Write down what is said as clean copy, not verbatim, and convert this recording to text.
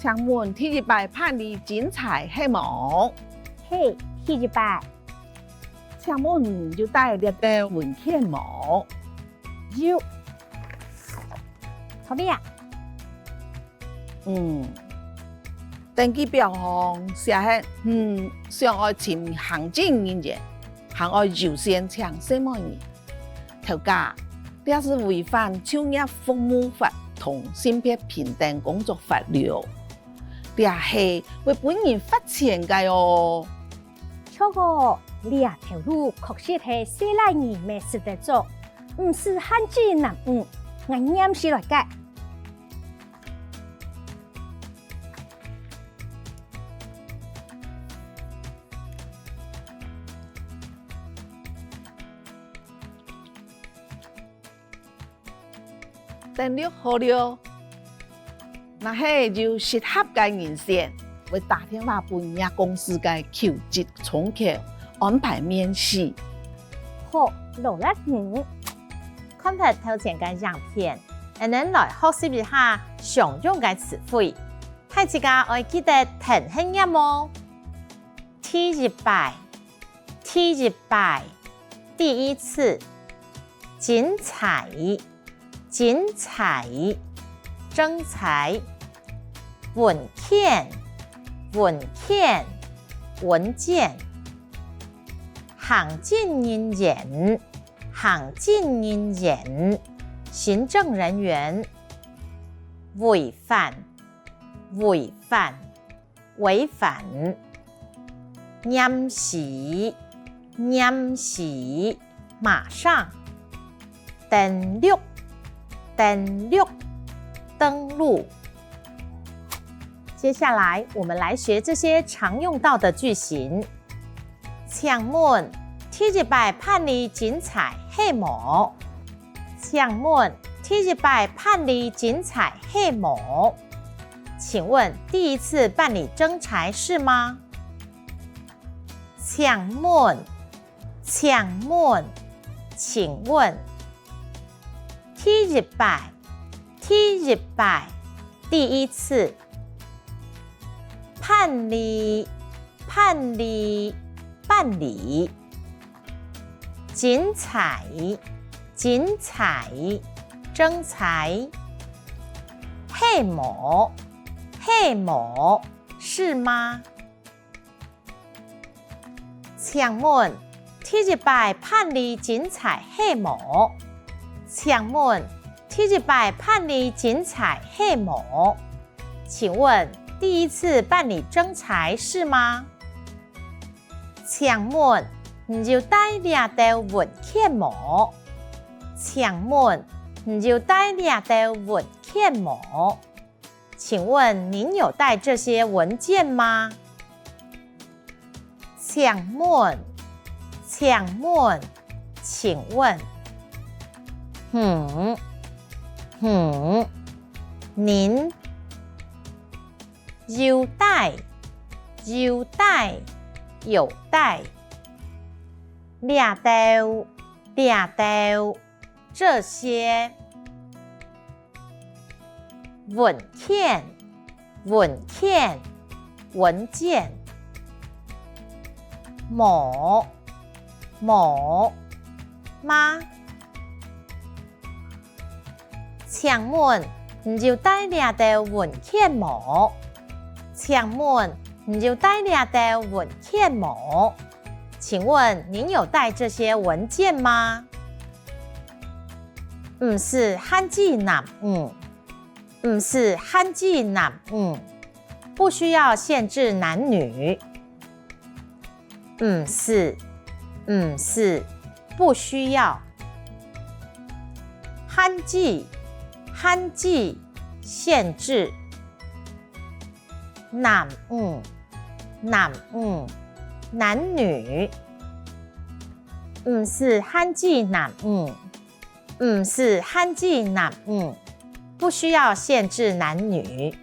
请问第一摆判你精彩黑毛？嘿，第一摆，请问就带了的文件毛？有。何必啊？登记表上写的想要请行政人员，还要优先请什么人？头家，这是违反就业服务法同性别平等工作法律，这是为本人发钱的哦。错个，这条路确实是西来人没识得做，不是汉字难我严是来改。登录好了，那嘿就适合的人选，会打电话给人家公司的求职窗口安排面试。好，落来看拍头前的样片，然后来学习一下常用的词汇。大家要记得听听音哦。第一摆，第一次，精彩。精彩，征才，文件，文件，行政人员，行政人员，违反，严时，马上，登录。接下来，我们来学这些常用到的句型。请问，第一摆判你精彩黑毛？请问，第一摆判你精彩黑毛？请问，第一次办理征才是吗？请问，第一摆，第一次，办理，精彩，征才，黑毛，是吗？请问，第一摆办理精彩黑毛？请问，第一摆办理精彩黑毛？请问，第一次办理征才是吗？请问，你就带俩的文件毛？请问，你就带俩的文件毛？请问，您有带这些文件吗？请问，您有带俩的这些文件某吗？请问，你就带俩的文件毛？请问，你就带俩的文件毛？请问，您有带这些文件吗？不是汉字难不需要限制男女。不需要。汉字限制。男女。不是汉字男不需要限制男女。